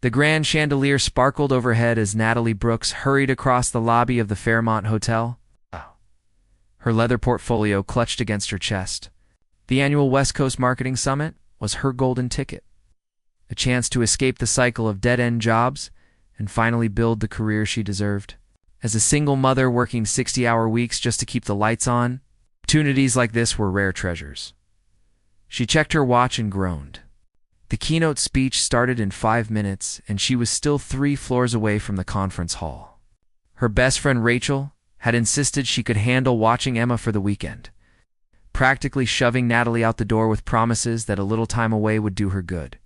The grand chandelier sparkled overhead as Natalie Brooks hurried across the lobby of the Fairmont Hotel. Her leather portfolio clutched against her chest. The annual West Coast Marketing Summit was her golden ticket. A chance to escape the cycle of dead-end jobs and finally build the career she deserved. As a single mother working 60-hour weeks just to keep the lights on, opportunities like this were rare treasures. She checked her watch and groaned. The keynote speech started in 5 minutes, and she was still 3 floors away from the conference hall. Her best friend Rachel had insisted she could handle watching Emma for the weekend, practically shoving Natalie out the door with promises that a little time away would do her good.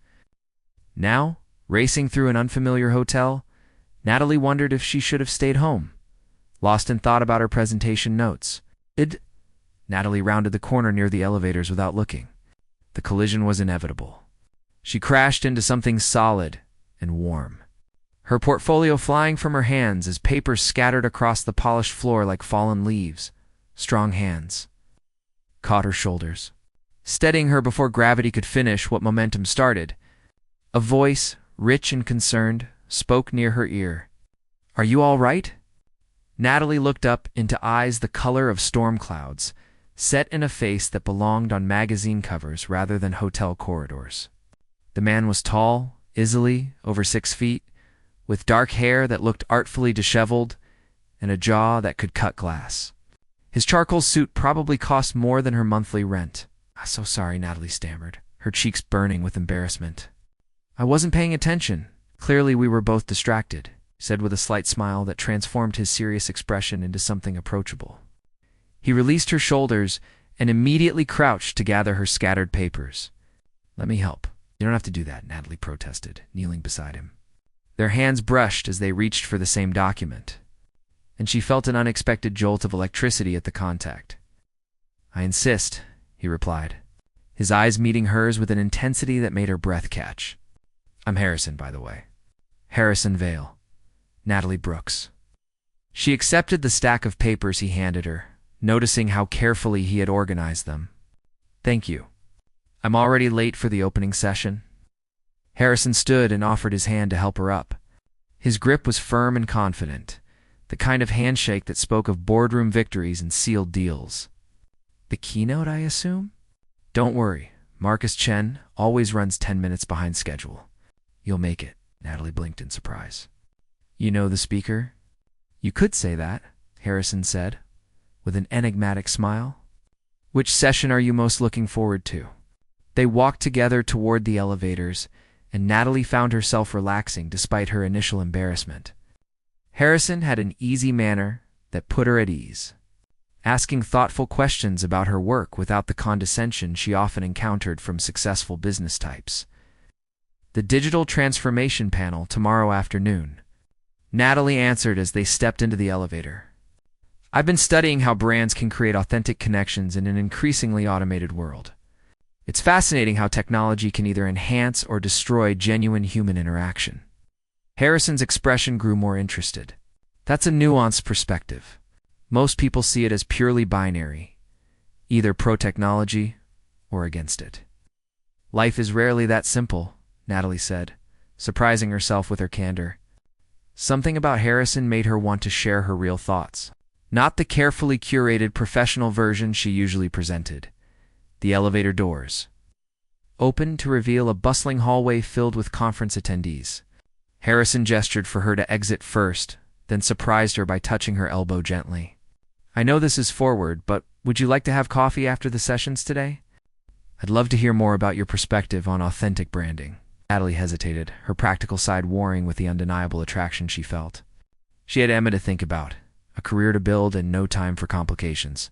Now, racing through an unfamiliar hotel, Natalie wondered if she should have stayed home, lost in thought about her presentation notes. Natalie rounded the corner near the elevators without looking. The collision was inevitable. She crashed into something solid and warm, her portfolio flying from her hands as papers scattered across the polished floor like fallen leaves. Strong hands caught her shoulders, steadying her before gravity could finish what momentum started. A voice, rich and concerned, spoke near her ear. "Are you all right?" Natalie looked up into eyes the color of storm clouds, set in a face that belonged on magazine covers rather than hotel corridors. The man was tall, easily over 6 feet, with dark hair that looked artfully disheveled and a jaw that could cut glass. His charcoal suit probably cost more than her monthly rent. "I'm so sorry," Natalie stammered, her cheeks burning with embarrassment. "I wasn't paying attention. Clearly we were both distracted," he said with a slight smile that transformed his serious expression into something approachable. He released her shoulders and immediately crouched to gather her scattered papers. "Let me help." "You don't have to do that," Natalie protested, kneeling beside him. Their hands brushed as they reached for the same document, and she felt an unexpected jolt of electricity at the contact. "I insist," he replied, his eyes meeting hers with an intensity that made her breath catch. "I'm Harrison, by the way. Harrison Vale. Natalie Brooks." She accepted the stack of papers he handed her, noticing how carefully he had organized them. "Thank you. I'm already late for the opening session." Harrison stood and offered his hand to help her up. His grip was firm and confident, the kind of handshake that spoke of boardroom victories and sealed deals. "The keynote, I assume?" "Don't worry. Marcus Chen always runs 10 minutes behind schedule. You'll make it." Natalie blinked in surprise. "You know the speaker?" "You could say that," Harrison said, with an enigmatic smile. "Which session are you most looking forward to?" They walked together toward the elevators, and Natalie found herself relaxing despite her initial embarrassment. Harrison had an easy manner that put her at ease, asking thoughtful questions about her work without the condescension she often encountered from successful business types. "The digital transformation panel tomorrow afternoon," Natalie answered as they stepped into the elevator. "I've been studying how brands can create authentic connections in an increasingly automated world. It's fascinating how technology can either enhance or destroy genuine human interaction." Harrison's expression grew more interested. "That's a nuanced perspective. Most people see it as purely binary, either pro-technology or against it." "Life is rarely that simple," Natalie said, surprising herself with her candor. Something about Harrison made her want to share her real thoughts, not the carefully curated professional version she usually presented. The elevator doors opened to reveal a bustling hallway filled with conference attendees. Harrison gestured for her to exit first, then surprised her by touching her elbow gently. "I know this is forward, but would you like to have coffee after the sessions today? I'd love to hear more about your perspective on authentic branding." Natalie hesitated, her practical side warring with the undeniable attraction she felt. She had Emma to think about, a career to build, and no time for complications.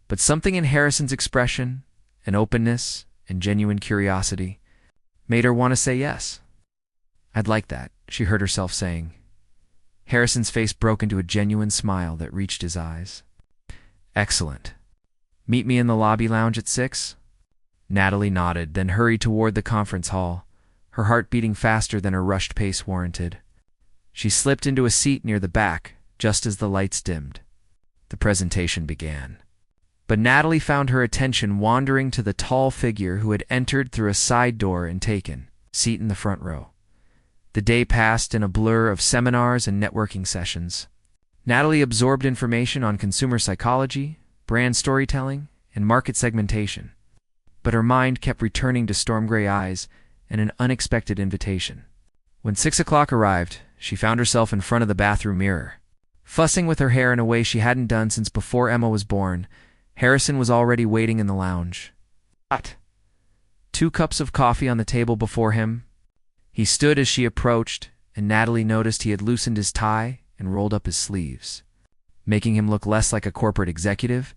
But something in Harrison's expression, an openness and genuine curiosity, made her want to say yes. "I'd like that," she heard herself saying. Harrison's face broke into a genuine smile that reached his eyes. "Excellent. Meet me in the lobby lounge at 6? Natalie nodded, then hurried toward the conference hall, her heart beating faster than her rushed pace warranted. She slipped into a seat near the back, just as the lights dimmed. The presentation began. But Natalie found her attention wandering to the tall figure who had entered through a side door and taken a seat in the front row. The day passed in a blur of seminars and networking sessions. Natalie absorbed information on consumer psychology, brand storytelling, and market segmentation. But her mind kept returning to storm gray eyes and an unexpected invitation. When 6 o'clock arrived, she found herself in front of the bathroom mirror. Fussing with her hair in a way she hadn't done since before Emma was born, Harrison was already waiting in the lounge. Hot. 2 cups of coffee on the table before him. He stood as she approached, and Natalie noticed he had loosened his tie and rolled up his sleeves, making him look less like a corporate executive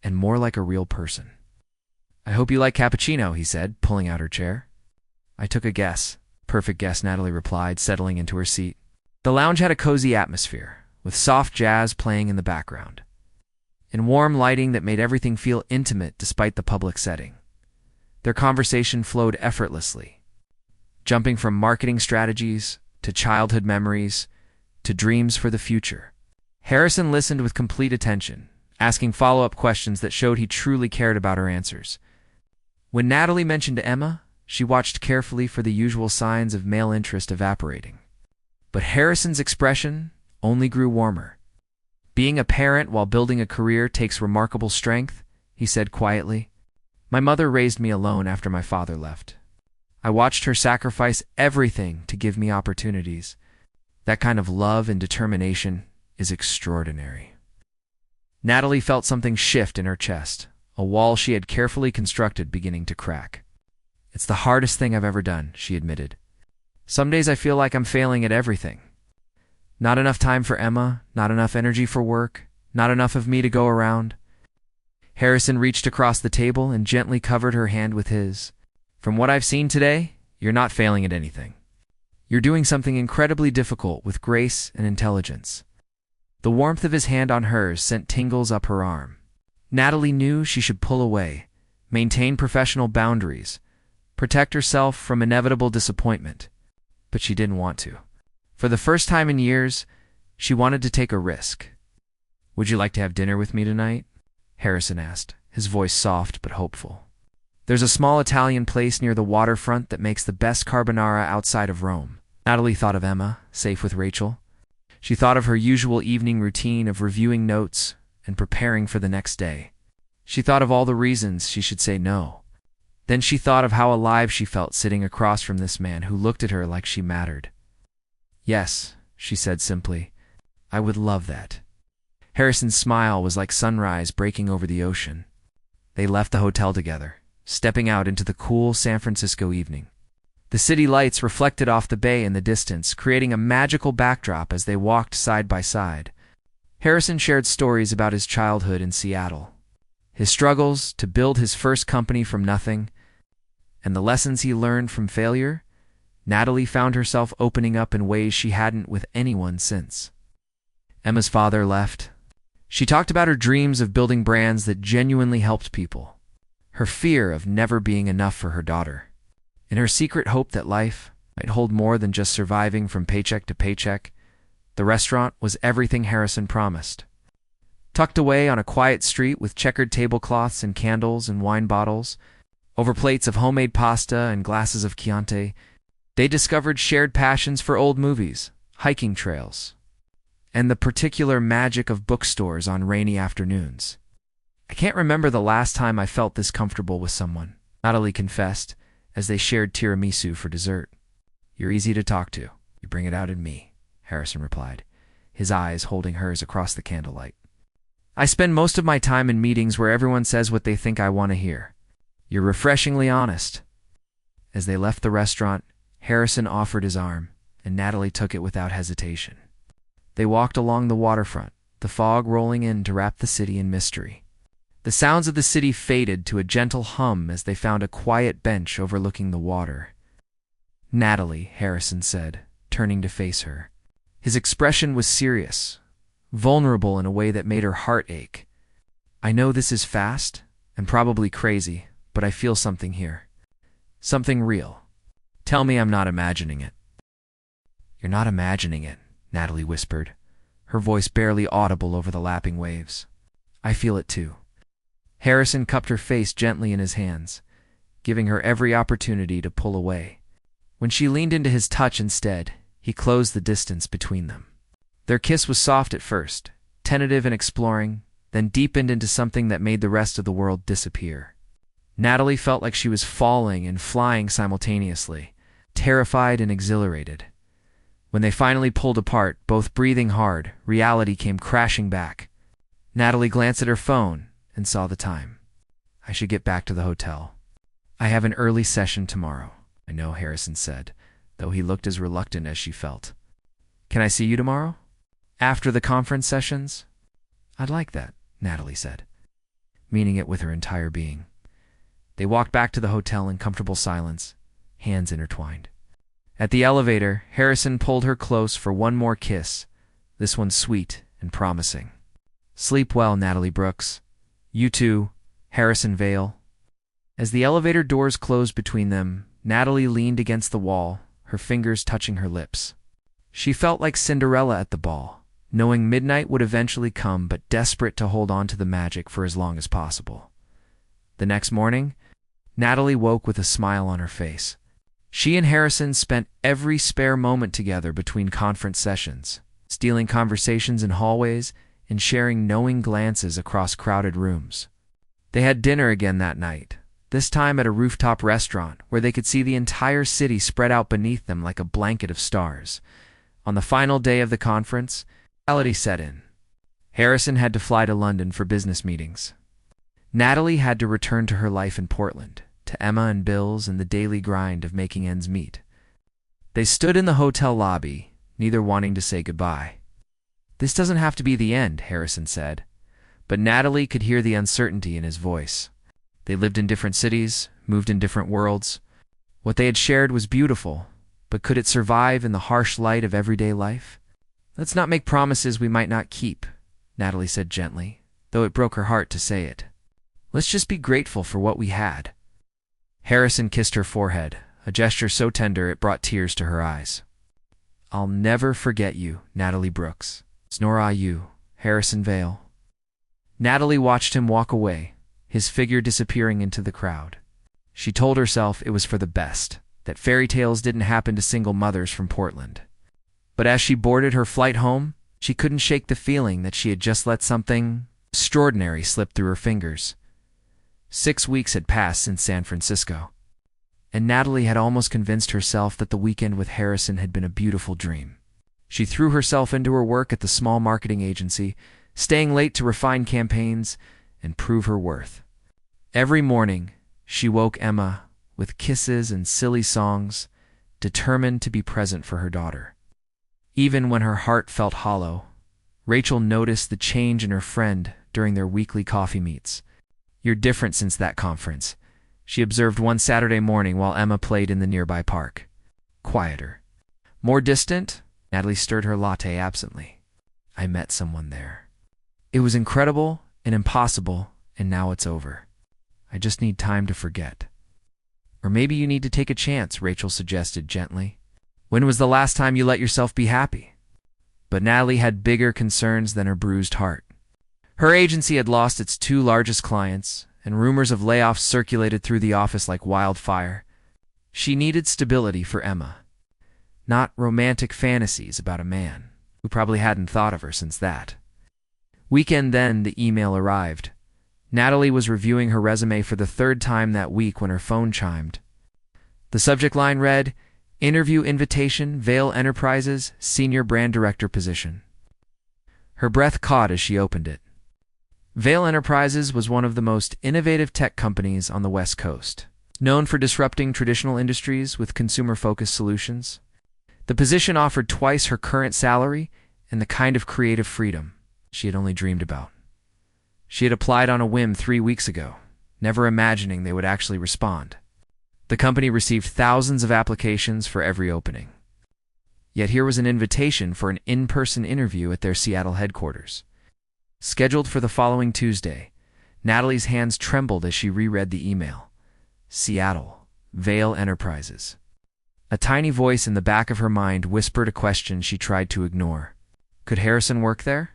and more like a real person. "I hope you like cappuccino," he said, pulling out her chair. "I took a guess." "Perfect guess," Natalie replied, settling into her seat. The lounge had a cozy atmosphere, with soft jazz playing in the background, and warm lighting that made everything feel intimate despite the public setting. Their conversation flowed effortlessly, jumping from marketing strategies to childhood memories to dreams for the future. Harrison listened with complete attention, asking follow-up questions that showed he truly cared about her answers. When Natalie mentioned Emma, she watched carefully for the usual signs of male interest evaporating. But Harrison's expression only grew warmer. "Being a parent while building a career takes remarkable strength," he said quietly. "My mother raised me alone after my father left. I watched her sacrifice everything to give me opportunities. That kind of love and determination is extraordinary." Natalie felt something shift in her chest, a wall she had carefully constructed beginning to crack. "It's the hardest thing I've ever done," she admitted. "Some days I feel like I'm failing at everything. Not enough time for Emma, not enough energy for work, not enough of me to go around." Harrison reached across the table and gently covered her hand with his. "From what I've seen today, you're not failing at anything. You're doing something incredibly difficult with grace and intelligence." The warmth of his hand on hers sent tingles up her arm. Natalie knew she should pull away, maintain professional boundaries, protect herself from inevitable disappointment, but she didn't want to. For the first time in years, she wanted to take a risk. "Would you like to have dinner with me tonight?" Harrison asked, his voice soft but hopeful. "There's a small Italian place near the waterfront that makes the best carbonara outside of Rome." Natalie thought of Emma, safe with Rachel. She thought of her usual evening routine of reviewing notes and preparing for the next day. She thought of all the reasons she should say no. Then she thought of how alive she felt sitting across from this man who looked at her like she mattered. "Yes," she said simply. "I would love that." Harrison's smile was like sunrise breaking over the ocean. They left the hotel together, stepping out into the cool San Francisco evening. The city lights reflected off the bay in the distance, creating a magical backdrop as they walked side by side. Harrison shared stories about his childhood in Seattle, his struggles to build his first company from nothing, and the lessons he learned from failure. Natalie found herself opening up in ways she hadn't with anyone since. Emma's father left. She talked about her dreams of building brands that genuinely helped people, her fear of never being enough for her daughter, and her secret hope that life might hold more than just surviving from paycheck to paycheck. The restaurant was everything Harrison promised. Tucked away on a quiet street with checkered tablecloths and candles and wine bottles, over plates of homemade pasta and glasses of Chianti, they discovered shared passions for old movies, hiking trails, and the particular magic of bookstores on rainy afternoons. "I can't remember the last time I felt this comfortable with someone," Natalie confessed as they shared tiramisu for dessert. "You're easy to talk to. You bring it out in me," Harrison replied, his eyes holding hers across the candlelight. "I spend most of my time in meetings where everyone says what they think I want to hear. You're refreshingly honest." As they left the restaurant, Harrison offered his arm, and Natalie took it without hesitation. They walked along the waterfront, the fog rolling in to wrap the city in mystery. The sounds of the city faded to a gentle hum as they found a quiet bench overlooking the water. "Natalie," Harrison said, turning to face her. His expression was serious, vulnerable in a way that made her heart ache. "I know this is fast and probably crazy, but I feel something here. Something real. Tell me I'm not imagining it." "You're not imagining it," Natalie whispered, her voice barely audible over the lapping waves. "I feel it too." Harrison cupped her face gently in his hands, giving her every opportunity to pull away. When she leaned into his touch instead, he closed the distance between them. Their kiss was soft at first, tentative and exploring, then deepened into something that made the rest of the world disappear. Natalie felt like she was falling and flying simultaneously, terrified and exhilarated. When they finally pulled apart, both breathing hard, reality came crashing back. Natalie glanced at her phone and saw the time. I should get back to the hotel. I have an early session tomorrow, I know, Harrison said, though he looked as reluctant as she felt. Can I see you tomorrow? After the conference sessions? I'd like that, Natalie said, meaning it with her entire being. They walked back to the hotel in comfortable silence, hands intertwined. At the elevator, Harrison pulled her close for one more kiss, this one sweet and promising. Sleep well, Natalie Brooks. You too, Harrison Vale. As the elevator doors closed between them, Natalie leaned against the wall, her fingers touching her lips. She felt like Cinderella at the ball, knowing midnight would eventually come but desperate to hold on to the magic for as long as possible. The next morning, Natalie woke with a smile on her face. She and Harrison spent every spare moment together between conference sessions, stealing conversations in hallways and sharing knowing glances across crowded rooms. They had dinner again that night, this time at a rooftop restaurant where they could see the entire city spread out beneath them like a blanket of stars. On the final day of the conference, reality set in. Harrison had to fly to London for business meetings. Natalie had to return to her life in Portland, to Emma and bills and the daily grind of making ends meet. They stood in the hotel lobby, neither wanting to say goodbye. This doesn't have to be the end, Harrison said, but Natalie could hear the uncertainty in his voice. They lived in different cities, moved in different worlds. What they had shared was beautiful, but could it survive in the harsh light of everyday life? Let's not make promises we might not keep, Natalie said gently, though it broke her heart to say it. Let's just be grateful for what we had. Harrison kissed her forehead, a gesture so tender it brought tears to her eyes. I'll never forget you, Natalie Brooks. Nor I you, Harrison Vale. Natalie watched him walk away, his figure disappearing into the crowd. She told herself it was for the best, that fairy tales didn't happen to single mothers from Portland. But as she boarded her flight home, she couldn't shake the feeling that she had just let something extraordinary slip through her fingers. 6 weeks had passed since San Francisco, and Natalie had almost convinced herself that the weekend with Harrison had been a beautiful dream. She threw herself into her work at the small marketing agency, staying late to refine campaigns and prove her worth. Every morning, she woke Emma with kisses and silly songs, determined to be present for her daughter. Even when her heart felt hollow, Rachel noticed the change in her friend during their weekly coffee meets. You're different since that conference, she observed one Saturday morning while Emma played in the nearby park. Quieter. More distant, Natalie stirred her latte absently. I met someone there. It was incredible and impossible, and now it's over. I just need time to forget. Or maybe you need to take a chance, Rachel suggested gently. When was the last time you let yourself be happy? But Natalie had bigger concerns than her bruised heart. Her agency had lost its 2 largest clients, and rumors of layoffs circulated through the office like wildfire. She needed stability for Emma, not romantic fantasies about a man who probably hadn't thought of her since that. Weekend then, the email arrived. Natalie was reviewing her resume for the 3rd time that week when her phone chimed. The subject line read, Interview invitation, Vale Enterprises, Senior Brand Director position. Her breath caught as she opened it. Vale Enterprises was one of the most innovative tech companies on the West Coast, known for disrupting traditional industries with consumer-focused solutions. The position offered twice her current salary and the kind of creative freedom she had only dreamed about. She had applied on a whim 3 weeks ago, never imagining they would actually respond. The company received thousands of applications for every opening. Yet here was an invitation for an in-person interview at their Seattle headquarters. Scheduled for the following Tuesday, Natalie's hands trembled as she reread the email. Seattle, Vale Enterprises. A tiny voice in the back of her mind whispered a question she tried to ignore. Could Harrison work there?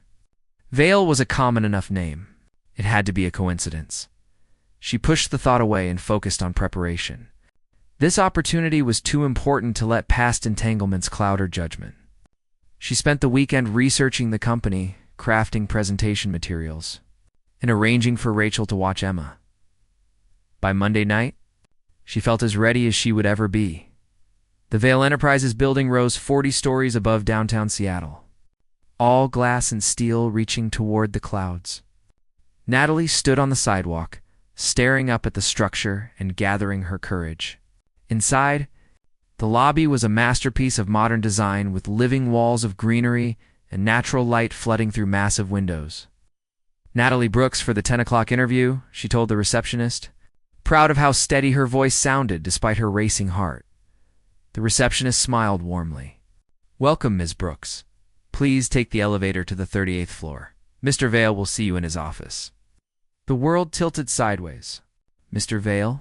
Vale was a common enough name. It had to be a coincidence. She pushed the thought away and focused on preparation. This opportunity was too important to let past entanglements cloud her judgment. She spent the weekend researching the company, crafting presentation materials, and arranging for Rachel to watch Emma. By Monday night, she felt as ready as she would ever be. The Vale Enterprises building rose 40 stories above downtown Seattle, all glass and steel reaching toward the clouds. Natalie stood on the sidewalk, staring up at the structure and gathering her courage. Inside, the lobby was a masterpiece of modern design with living walls of greenery and natural light flooding through massive windows. Natalie Brooks for the 10 o'clock interview, she told the receptionist, proud of how steady her voice sounded despite her racing heart. The receptionist smiled warmly. Welcome, Ms. Brooks. Please take the elevator to the 38th floor. Mr. Vale will see you in his office. The world tilted sideways. Mr. Vale?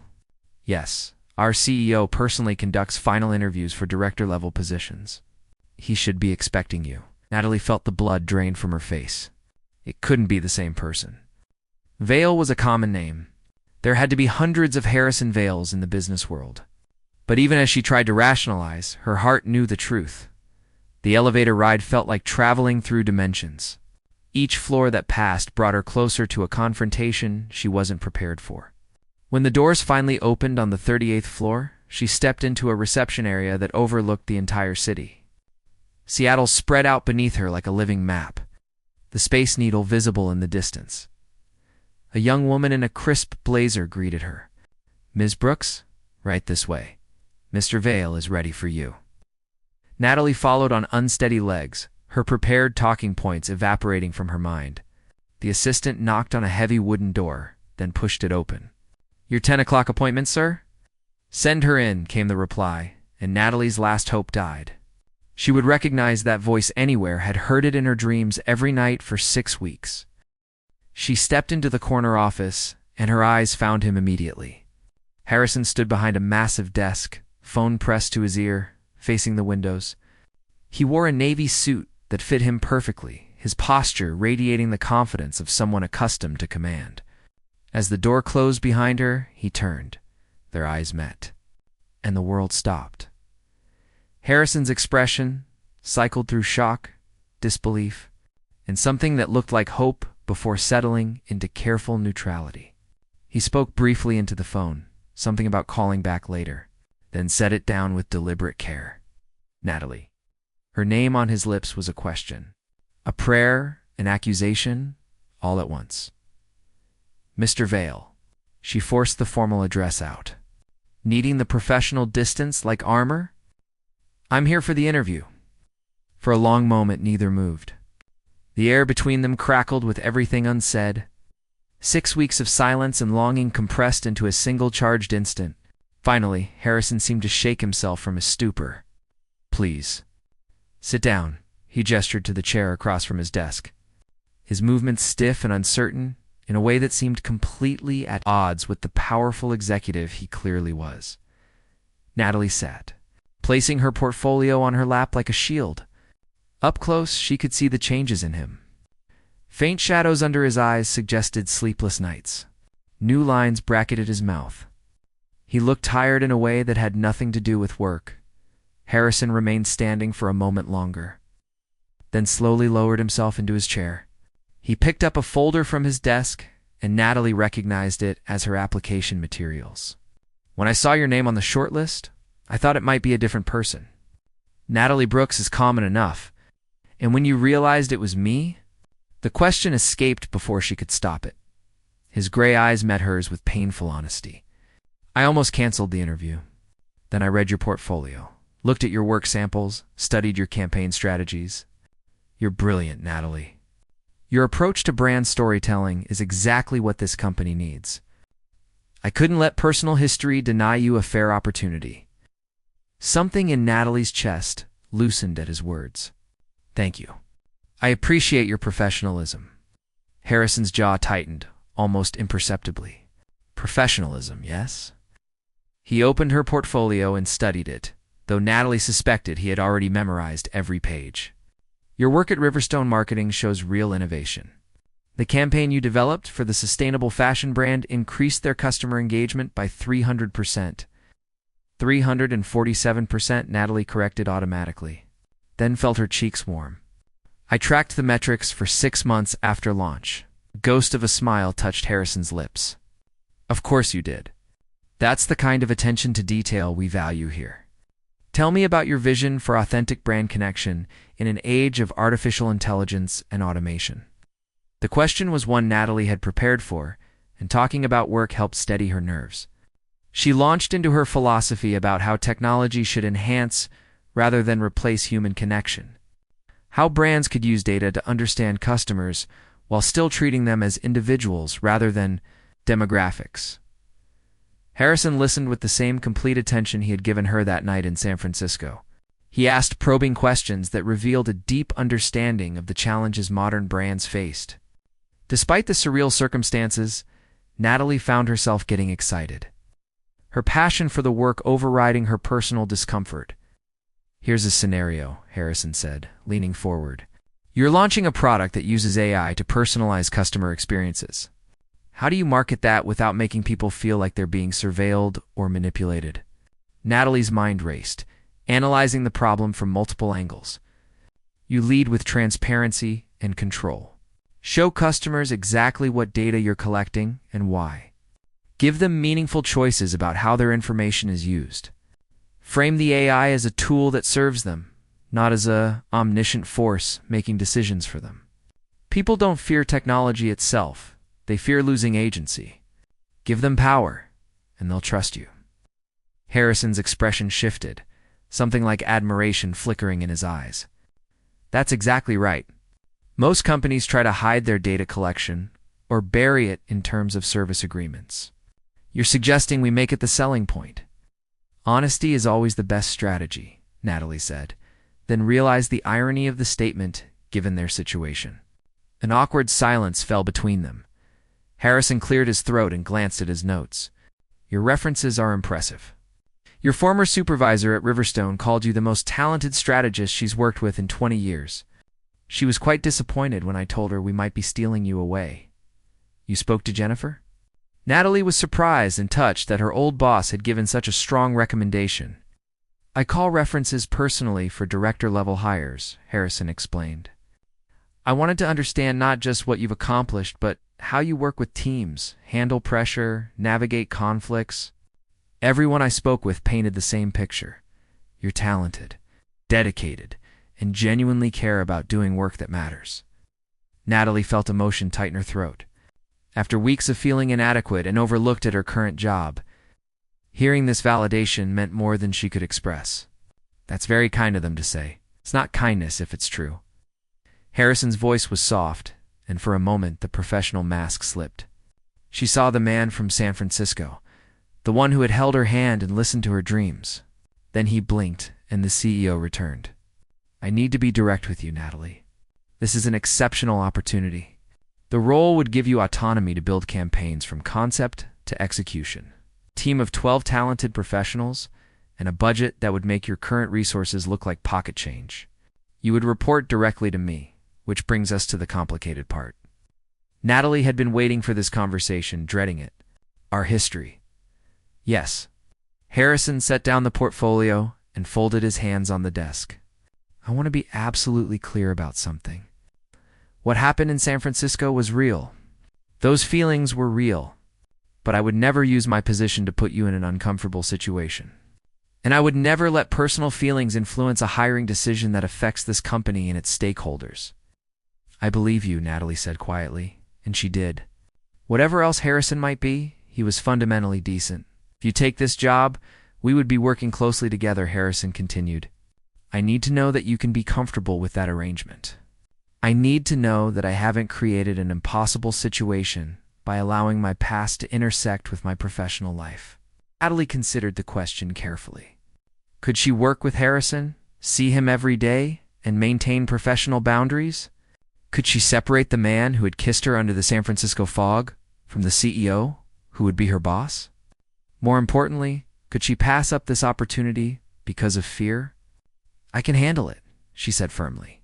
Yes, our CEO personally conducts final interviews for director-level positions. He should be expecting you. Natalie felt the blood drain from her face. It couldn't be the same person. Vale was a common name. There had to be hundreds of Harrison Vales in the business world. But even as she tried to rationalize, her heart knew the truth. The elevator ride felt like traveling through dimensions. Each floor that passed brought her closer to a confrontation she wasn't prepared for. When the doors finally opened on the 38th floor, she stepped into a reception area that overlooked the entire city. Seattle spread out beneath her like a living map, the Space Needle visible in the distance. A young woman in a crisp blazer greeted her. Ms. Brooks, right this way. Mr. Vale is ready for you. Natalie followed on unsteady legs, her prepared talking points evaporating from her mind. The assistant knocked on a heavy wooden door, then pushed it open. Your 10 o'clock appointment, sir? Send her in, came the reply, and Natalie's last hope died. She would recognize that voice anywhere, had heard it in her dreams every night for 6 weeks. She stepped into the corner office, and her eyes found him immediately. Harrison stood behind a massive desk, phone pressed to his ear, facing the windows. He wore a navy suit that fit him perfectly, his posture radiating the confidence of someone accustomed to command. As the door closed behind her, he turned. Their eyes met, and the world stopped. Harrison's expression cycled through shock, disbelief, and something that looked like hope before settling into careful neutrality. He spoke briefly into the phone, something about calling back later, then set it down with deliberate care. Natalie. Her name on his lips was a question, a prayer, an accusation, all at once. Mr. Vale. She forced the formal address out. Needing the professional distance like armor? I'm here for the interview. For a long moment, neither moved. The air between them crackled with everything unsaid. 6 weeks of silence and longing compressed into a single charged instant. Finally, Harrison seemed to shake himself from his stupor. Please. Sit down, he gestured to the chair across from his desk. His movements stiff and uncertain, in a way that seemed completely at odds with the powerful executive he clearly was. Natalie sat, placing her portfolio on her lap like a shield. Up close, she could see the changes in him. Faint shadows under his eyes suggested sleepless nights. New lines bracketed his mouth. He looked tired in a way that had nothing to do with work. Harrison remained standing for a moment longer, then slowly lowered himself into his chair. He picked up a folder from his desk, and Natalie recognized it as her application materials. When I saw your name on the short list, I thought it might be a different person. Natalie Brooks is common enough, and when you realized it was me, the question escaped before she could stop it. His gray eyes met hers with painful honesty. I almost canceled the interview. Then I read your portfolio, looked at your work samples, studied your campaign strategies. You're brilliant, Natalie. Your approach to brand storytelling is exactly what this company needs. I couldn't let personal history deny you a fair opportunity. Something in Natalie's chest loosened at his words. Thank you. I appreciate your professionalism. Harrison's jaw tightened, almost imperceptibly. Professionalism, yes? He opened her portfolio and studied it, though Natalie suspected he had already memorized every page. Your work at Riverstone Marketing shows real innovation. The campaign you developed for the sustainable fashion brand increased their customer engagement by 300%. 347%, Natalie corrected automatically, then felt her cheeks warm. I tracked the metrics for 6 months after launch. A ghost of a smile touched Harrison's lips. Of course you did. That's the kind of attention to detail we value here. Tell me about your vision for authentic brand connection in an age of artificial intelligence and automation. The question was one Natalie had prepared for, and talking about work helped steady her nerves. She launched into her philosophy about how technology should enhance rather than replace human connection. How brands could use data to understand customers while still treating them as individuals rather than demographics. Harrison listened with the same complete attention he had given her that night in San Francisco. He asked probing questions that revealed a deep understanding of the challenges modern brands faced. Despite the surreal circumstances, Natalie found herself getting excited, her passion for the work overriding her personal discomfort. Here's a scenario, Harrison said, leaning forward. You're launching a product that uses AI to personalize customer experiences. How do you market that without making people feel like they're being surveilled or manipulated? Natalie's mind raced, analyzing the problem from multiple angles. You lead with transparency and control. Show customers exactly what data you're collecting and why. Give them meaningful choices about how their information is used. Frame the AI as a tool that serves them, not as an omniscient force making decisions for them. People don't fear technology itself. They fear losing agency. Give them power, and they'll trust you. Harrison's expression shifted, something like admiration flickering in his eyes. That's exactly right. Most companies try to hide their data collection or bury it in terms of service agreements. You're suggesting we make it the selling point. Honesty is always the best strategy, Natalie said, then realized the irony of the statement given their situation. An awkward silence fell between them. Harrison cleared his throat and glanced at his notes. Your references are impressive. Your former supervisor at Riverstone called you the most talented strategist she's worked with in 20 years. She was quite disappointed when I told her we might be stealing you away. You spoke to Jennifer? Natalie was surprised and touched that her old boss had given such a strong recommendation. I call references personally for director-level hires, Harrison explained. I wanted to understand not just what you've accomplished, but how you work with teams, handle pressure, navigate conflicts. Everyone I spoke with painted the same picture. You're talented, dedicated, and genuinely care about doing work that matters. Natalie felt emotion tighten her throat. After weeks of feeling inadequate and overlooked at her current job, hearing this validation meant more than she could express. That's very kind of them to say. It's not kindness if it's true. Harrison's voice was soft, and for a moment the professional mask slipped. She saw the man from San Francisco, the one who had held her hand and listened to her dreams. Then he blinked, and the CEO returned. I need to be direct with you, Natalie. This is an exceptional opportunity. The role would give you autonomy to build campaigns from concept to execution. A team of 12 talented professionals, and a budget that would make your current resources look like pocket change. You would report directly to me, which brings us to the complicated part. Natalie had been waiting for this conversation, dreading it. Our history. Yes. Harrison set down the portfolio and folded his hands on the desk. I want to be absolutely clear about something. What happened in San Francisco was real. Those feelings were real. But I would never use my position to put you in an uncomfortable situation. And I would never let personal feelings influence a hiring decision that affects this company and its stakeholders. I believe you, Natalie said quietly, and she did. Whatever else Harrison might be, he was fundamentally decent. If you take this job, we would be working closely together, Harrison continued. I need to know that you can be comfortable with that arrangement. I need to know that I haven't created an impossible situation by allowing my past to intersect with my professional life. Natalie considered the question carefully. Could she work with Harrison, see him every day, and maintain professional boundaries? Could she separate the man who had kissed her under the San Francisco fog from the CEO, who would be her boss? More importantly, could she pass up this opportunity because of fear? I can handle it, she said firmly.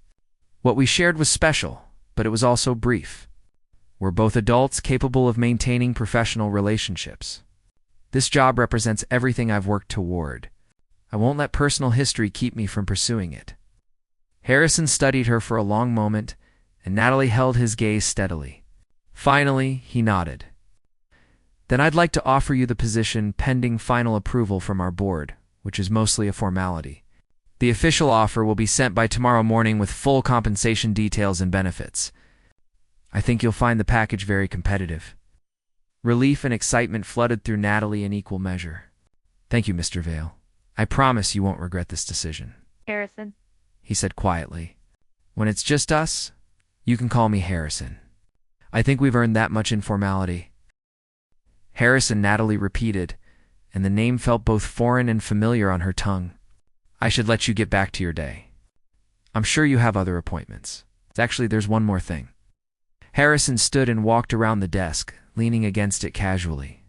What we shared was special, but it was also brief. We're both adults capable of maintaining professional relationships. This job represents everything I've worked toward. I won't let personal history keep me from pursuing it." Harrison studied her for a long moment, and Natalie held his gaze steadily. Finally, he nodded. "Then I'd like to offer you the position pending final approval from our board, which is mostly a formality. The official offer will be sent by tomorrow morning with full compensation details and benefits. I think you'll find the package very competitive." Relief and excitement flooded through Natalie in equal measure. "Thank you, Mr. Vale. I promise you won't regret this decision," Harrison. he said quietly. "When it's just us, you can call me Harrison. I think we've earned that much informality." Harrison, Natalie repeated, and the name felt both foreign and familiar on her tongue. "I should let you get back to your day. I'm sure you have other appointments. Actually, there's one more thing." Harrison stood and walked around the desk, leaning against it casually.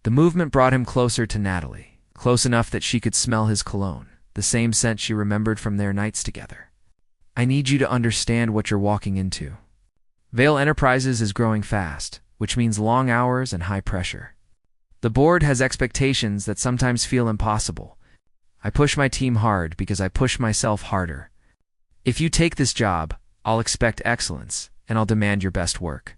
The movement brought him closer to Natalie, close enough that she could smell his cologne, the same scent she remembered from their nights together. "I need you to understand what you're walking into. Vale Enterprises is growing fast, which means long hours and high pressure. The board has expectations that sometimes feel impossible. I push my team hard because I push myself harder. If you take this job, I'll expect excellence, and I'll demand your best work.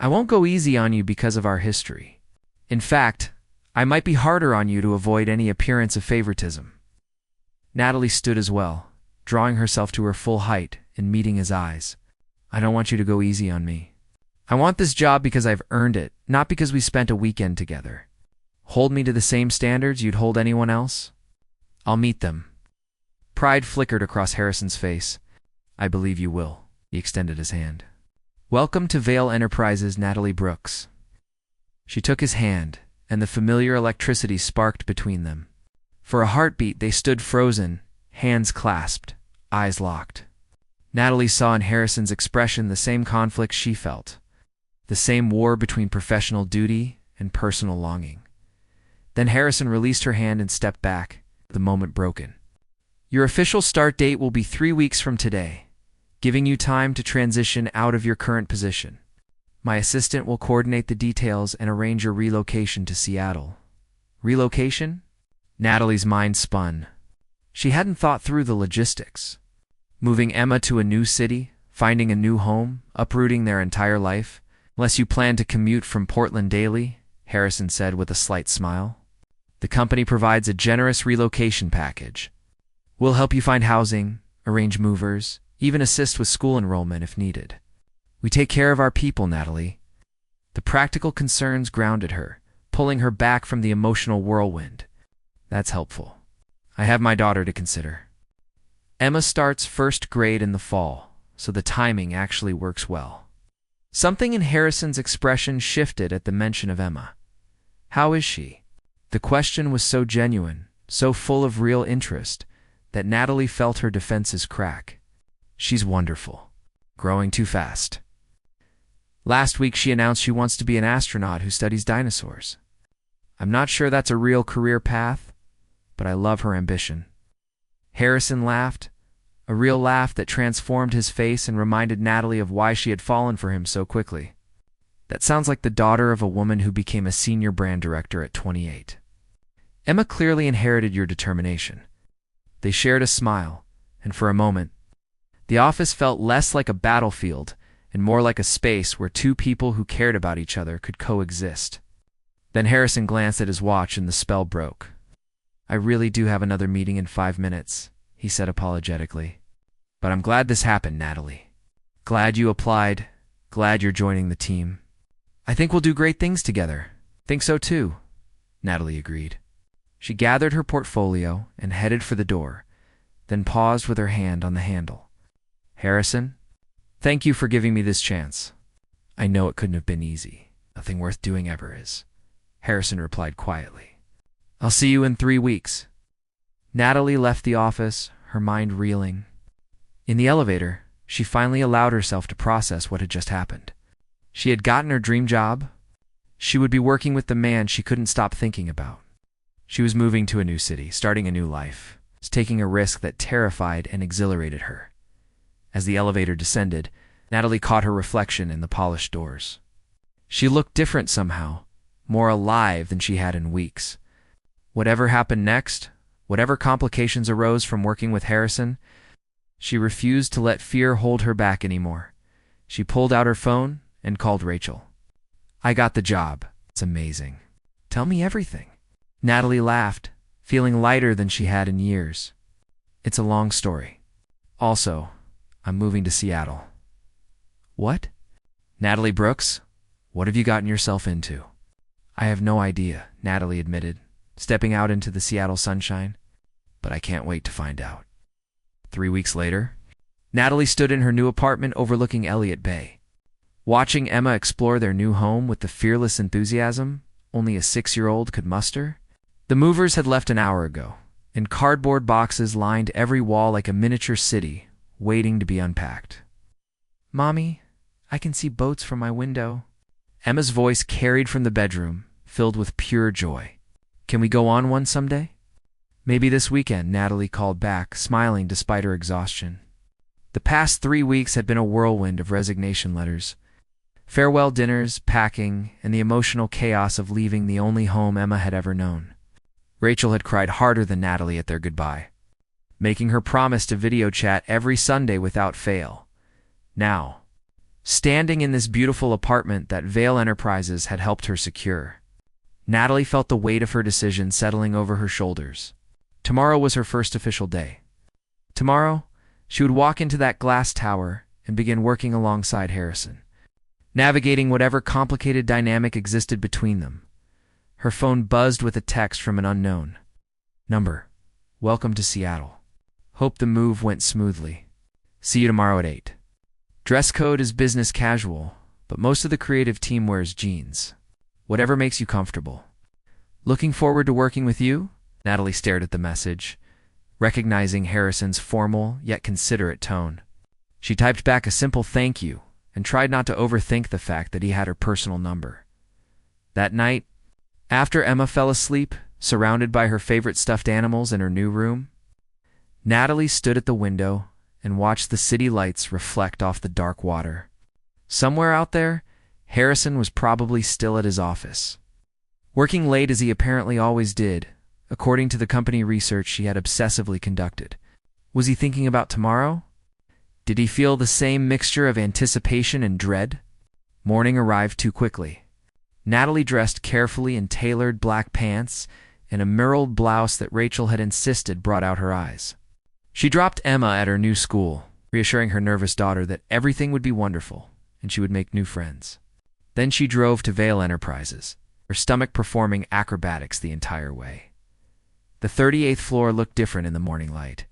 I won't go easy on you because of our history. In fact, I might be harder on you to avoid any appearance of favoritism." Natalie stood as well, drawing herself to her full height and meeting his eyes. "I don't want you to go easy on me. I want this job because I've earned it, not because we spent a weekend together. Hold me to the same standards you'd hold anyone else? I'll meet them." Pride flickered across Harrison's face. "I believe you will." He extended his hand. "Welcome to Vale Enterprises, Natalie Brooks." She took his hand, and the familiar electricity sparked between them. For a heartbeat, they stood frozen, hands clasped, eyes locked. Natalie saw in Harrison's expression the same conflict she felt, the same war between professional duty and personal longing. Then Harrison released her hand and stepped back, the moment broken. "Your official start date will be 3 weeks from today, giving you time to transition out of your current position. My assistant will coordinate the details and arrange your relocation to Seattle." Relocation? Natalie's mind spun. She hadn't thought through the logistics. Moving Emma to a new city, finding a new home, uprooting their entire life. "Unless you plan to commute from Portland daily," Harrison said with a slight smile. "The company provides a generous relocation package. We'll help you find housing, arrange movers, even assist with school enrollment if needed. We take care of our people, Natalie." The practical concerns grounded her, pulling her back from the emotional whirlwind. "That's helpful. I have my daughter to consider. Emma starts first grade in the fall, so the timing actually works well." Something in Harrison's expression shifted at the mention of Emma. "How is she?" The question was so genuine, so full of real interest, that Natalie felt her defenses crack. "She's wonderful. Growing too fast. Last week she announced she wants to be an astronaut who studies dinosaurs. I'm not sure that's a real career path, but I love her ambition." Harrison laughed, a real laugh that transformed his face and reminded Natalie of why she had fallen for him so quickly. "That sounds like the daughter of a woman who became a senior brand director at 28. Emma clearly inherited your determination." They shared a smile, and for a moment, the office felt less like a battlefield and more like a space where two people who cared about each other could coexist. Then Harrison glanced at his watch and the spell broke. "I really do have another meeting in 5 minutes," he said apologetically. "But I'm glad this happened, Natalie. Glad you applied. Glad you're joining the team. I think we'll do great things together." "Think so too," Natalie agreed. She gathered her portfolio and headed for the door, then paused with her hand on the handle. "Harrison, thank you for giving me this chance. I know it couldn't have been easy. Nothing worth doing ever is," Harrison replied quietly. "I'll see you in 3 weeks." Natalie left the office, her mind reeling. In the elevator, she finally allowed herself to process what had just happened. She had gotten her dream job. She would be working with the man she couldn't stop thinking about. She was moving to a new city, starting a new life, taking a risk that terrified and exhilarated her. As the elevator descended, Natalie caught her reflection in the polished doors. She looked different somehow, more alive than she had in weeks. Whatever happened next, whatever complications arose from working with Harrison, she refused to let fear hold her back anymore. She pulled out her phone and called Rachel. "I got the job. It's amazing. Tell me everything." Natalie laughed, feeling lighter than she had in years. "It's a long story. Also, I'm moving to Seattle." "What?" "Natalie Brooks, what have you gotten yourself into?" "I have no idea," Natalie admitted, stepping out into the Seattle sunshine. "But I can't wait to find out." 3 weeks later, Natalie stood in her new apartment overlooking Elliott Bay, watching Emma explore their new home with the fearless enthusiasm only a 6-year-old could muster. The movers had left an hour ago, and cardboard boxes lined every wall like a miniature city, waiting to be unpacked. "Mommy, I can see boats from my window." Emma's voice carried from the bedroom, filled with pure joy. "Can we go on one someday?" "Maybe this weekend," Natalie called back, smiling despite her exhaustion. The past 3 weeks had been a whirlwind of resignation letters, farewell dinners, packing, and the emotional chaos of leaving the only home Emma had ever known. Rachel had cried harder than Natalie at their goodbye, making her promise to video chat every Sunday without fail. Now, standing in this beautiful apartment that Vale Enterprises had helped her secure, Natalie felt the weight of her decision settling over her shoulders. Tomorrow was her first official day. Tomorrow, she would walk into that glass tower and begin working alongside Harrison, navigating whatever complicated dynamic existed between them. Her phone buzzed with a text from an unknown number. "Welcome to Seattle. Hope the move went smoothly. See you tomorrow at 8. Dress code is business casual, but most of the creative team wears jeans. Whatever makes you comfortable. Looking forward to working with you?" Natalie stared at the message, recognizing Harrison's formal yet considerate tone. She typed back a simple thank you and tried not to overthink the fact that he had her personal number. That night, after Emma fell asleep, surrounded by her favorite stuffed animals in her new room, Natalie stood at the window and watched the city lights reflect off the dark water. Somewhere out there, Harrison was probably still at his office, working late as he apparently always did, according to the company research she had obsessively conducted. Was he thinking about tomorrow? Did he feel the same mixture of anticipation and dread? Morning arrived too quickly. Natalie dressed carefully in tailored black pants and a mirrored blouse that Rachel had insisted brought out her eyes. She dropped Emma at her new school, reassuring her nervous daughter that everything would be wonderful and she would make new friends. Then she drove to Vale Enterprises, her stomach performing acrobatics the entire way. The 38th floor looked different in the morning light,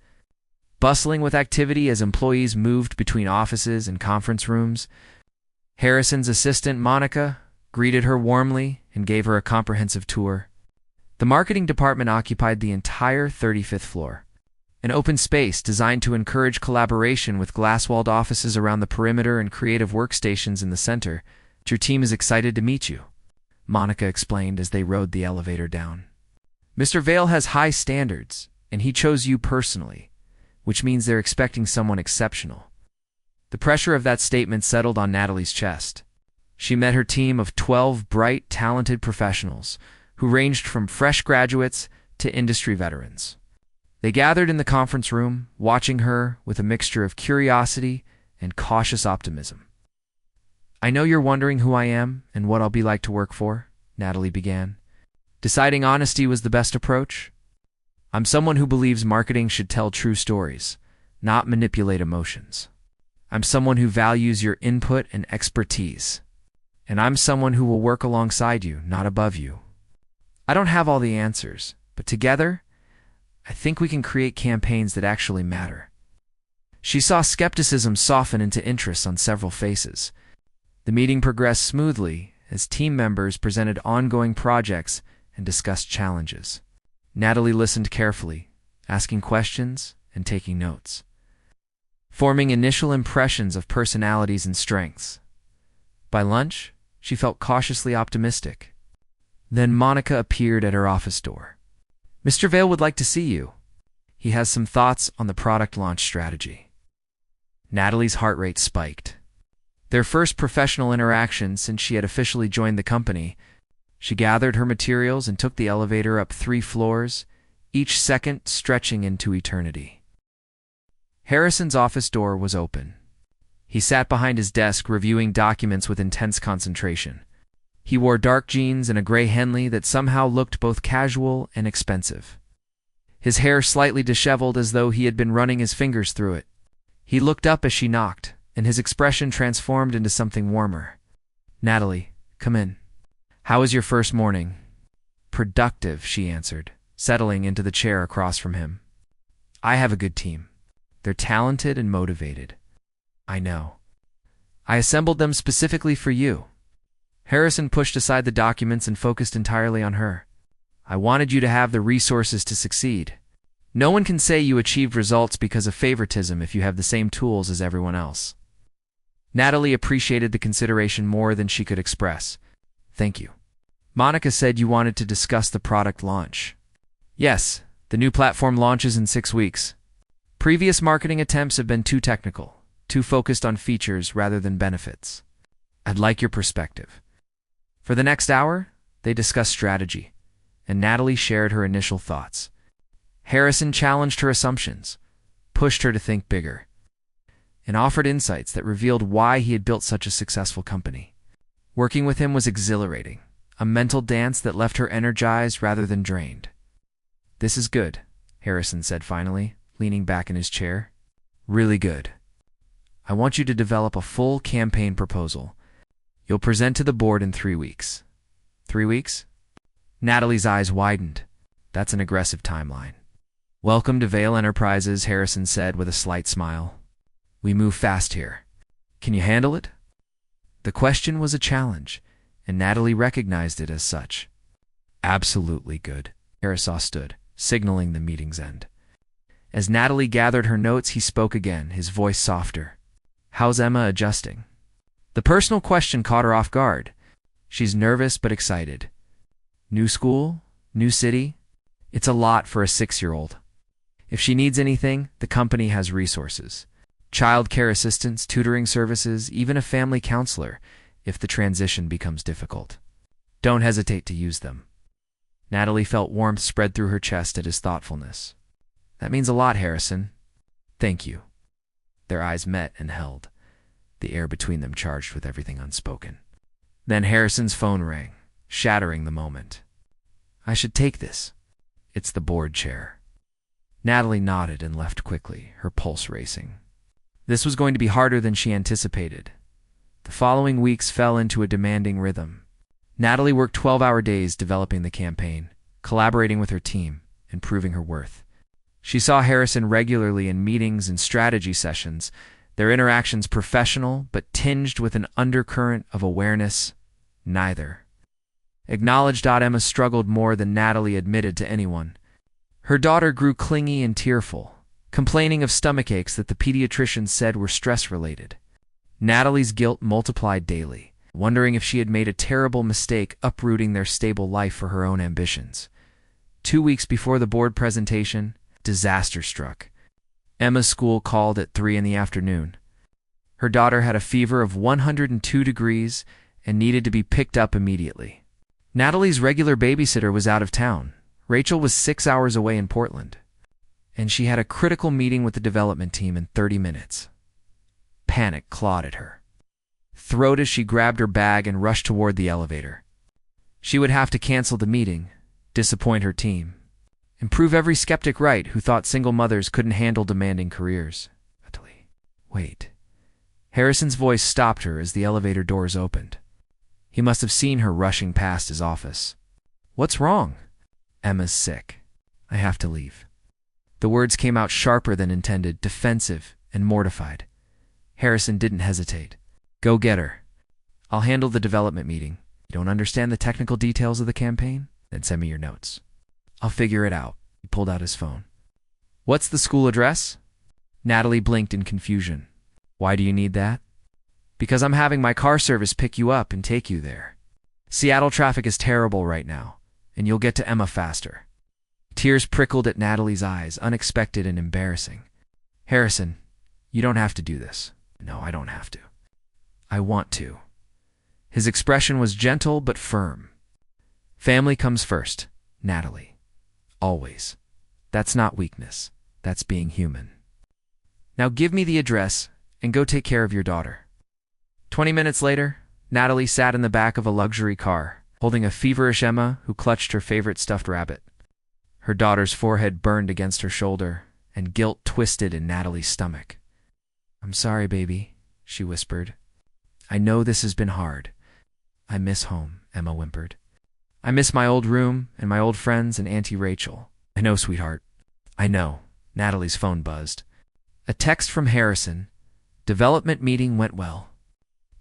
bustling with activity as employees moved between offices and conference rooms. Harrison's assistant, Monica, greeted her warmly and gave her a comprehensive tour. The marketing department occupied the entire 35th floor, an open space designed to encourage collaboration with glass-walled offices around the perimeter and creative workstations in the center. "Your team is excited to meet you," Monica explained as they rode the elevator down. "Mr. Vale has high standards, and he chose you personally, which means they're expecting someone exceptional." The pressure of that statement settled on Natalie's chest. She met her team of 12 bright, talented professionals who ranged from fresh graduates to industry veterans. They gathered in the conference room, watching her with a mixture of curiosity and cautious optimism. "I know you're wondering who I am and what I'll be like to work for," Natalie began, deciding honesty was the best approach. "I'm someone who believes marketing should tell true stories, not manipulate emotions. I'm someone who values your input and expertise. And I'm someone who will work alongside you, not above you. I don't have all the answers, but together, I think we can create campaigns that actually matter." She saw skepticism soften into interest on several faces. The meeting progressed smoothly as team members presented ongoing projects and discussed challenges. Natalie listened carefully, asking questions and taking notes, forming initial impressions of personalities and strengths. By lunch, she felt cautiously optimistic. Then Monica appeared at her office door. "Mr. Vale would like to see you. He has some thoughts on the product launch strategy." Natalie's heart rate spiked. Their first professional interaction since she had officially joined the company, She gathered her materials and took the elevator up 3 floors, each second stretching into eternity. Harrison's office door was open. He sat behind his desk reviewing documents with intense concentration. He wore dark jeans and a gray Henley that somehow looked both casual and expensive. His hair slightly disheveled as though he had been running his fingers through it. He looked up as she knocked, and his expression transformed into something warmer. "Natalie, come in. How was your first morning?" "Productive," she answered, settling into the chair across from him. "I have a good team. They're talented and motivated." "I know. I assembled them specifically for you." Harrison pushed aside the documents and focused entirely on her. "I wanted you to have the resources to succeed. No one can say you achieved results because of favoritism if you have the same tools as everyone else." Natalie appreciated the consideration more than she could express. "Thank you. Monica said you wanted to discuss the product launch." "Yes, the new platform launches in 6 weeks. Previous marketing attempts have been too technical, too focused on features rather than benefits. I'd like your perspective." For the next hour, they discussed strategy, and Natalie shared her initial thoughts. Harrison challenged her assumptions, pushed her to think bigger, and offered insights that revealed why he had built such a successful company. Working with him was exhilarating, a mental dance that left her energized rather than drained. "This is good," Harrison said finally, leaning back in his chair. "Really good. I want you to develop a full campaign proposal. You'll present to the board in 3 weeks. 3 weeks? Natalie's eyes widened. That's an aggressive timeline. "Welcome to Vale Enterprises," Harrison said with a slight smile. "We move fast here. Can you handle it?" The question was a challenge, and Natalie recognized it as such. "Absolutely good," Harrison stood, signaling the meeting's end. As Natalie gathered her notes, he spoke again, his voice softer. "How's Emma adjusting?" The personal question caught her off guard. "She's nervous but excited. New school? New city? It's a lot for a 6-year-old. If she needs anything, the company has resources. Child care assistance, tutoring services, even a family counselor, if the transition becomes difficult. Don't hesitate to use them." Natalie felt warmth spread through her chest at his thoughtfulness. "That means a lot, Harrison." "Thank you." Their eyes met and held, the air between them charged with everything unspoken. Then Harrison's phone rang, shattering the moment. "I should take this. It's the board chair." Natalie nodded and left quickly, her pulse racing. This was going to be harder than she anticipated. The following weeks fell into a demanding rhythm. Natalie worked 12-hour days developing the campaign, collaborating with her team, and proving her worth. She saw Harrison regularly in meetings and strategy sessions, their interactions professional but tinged with an undercurrent of awareness. Neither. Acknowledged Emma struggled more than Natalie admitted to anyone. Her daughter grew clingy and tearful, complaining of stomach aches that the pediatrician said were stress-related. Natalie's guilt multiplied daily, wondering if she had made a terrible mistake uprooting their stable life for her own ambitions. 2 weeks before the board presentation, disaster struck. Emma's school called at 3 in the afternoon. Her daughter had a fever of 102 degrees and needed to be picked up immediately. Natalie's regular babysitter was out of town. Rachel was 6 hours away in Portland, and she had a critical meeting with the development team in 30 minutes. Panic clawed at her throat as she grabbed her bag and rushed toward the elevator. She would have to cancel the meeting, disappoint her team, and prove every skeptic right who thought single mothers couldn't handle demanding careers. Natalie, wait. Harrison's voice stopped her as the elevator doors opened. He must have seen her rushing past his office. "What's wrong?" "Emma's sick. I have to leave." The words came out sharper than intended, defensive and mortified. Harrison didn't hesitate. "Go get her. I'll handle the development meeting. You don't understand the technical details of the campaign? Then send me your notes. I'll figure it out." He pulled out his phone. "What's the school address?" Natalie blinked in confusion. "Why do you need that?" "Because I'm having my car service pick you up and take you there. Seattle traffic is terrible right now, and you'll get to Emma faster." Tears prickled at Natalie's eyes, unexpected and embarrassing. "Harrison, you don't have to do this." "No, I don't have to. I want to." His expression was gentle but firm. Family comes first, Natalie. Always. That's not weakness. That's being human. Now give me the address and go take care of your daughter. 20 minutes later, Natalie sat in the back of a luxury car, holding a feverish Emma who clutched her favorite stuffed rabbit. Her daughter's forehead burned against her shoulder, and guilt twisted in Natalie's stomach. "I'm sorry, baby," she whispered. "I know this has been hard. I miss home," Emma whimpered. "I miss my old room and my old friends and Auntie Rachel." "I know, sweetheart. I know." Natalie's phone buzzed. A text from Harrison. "Development meeting went well.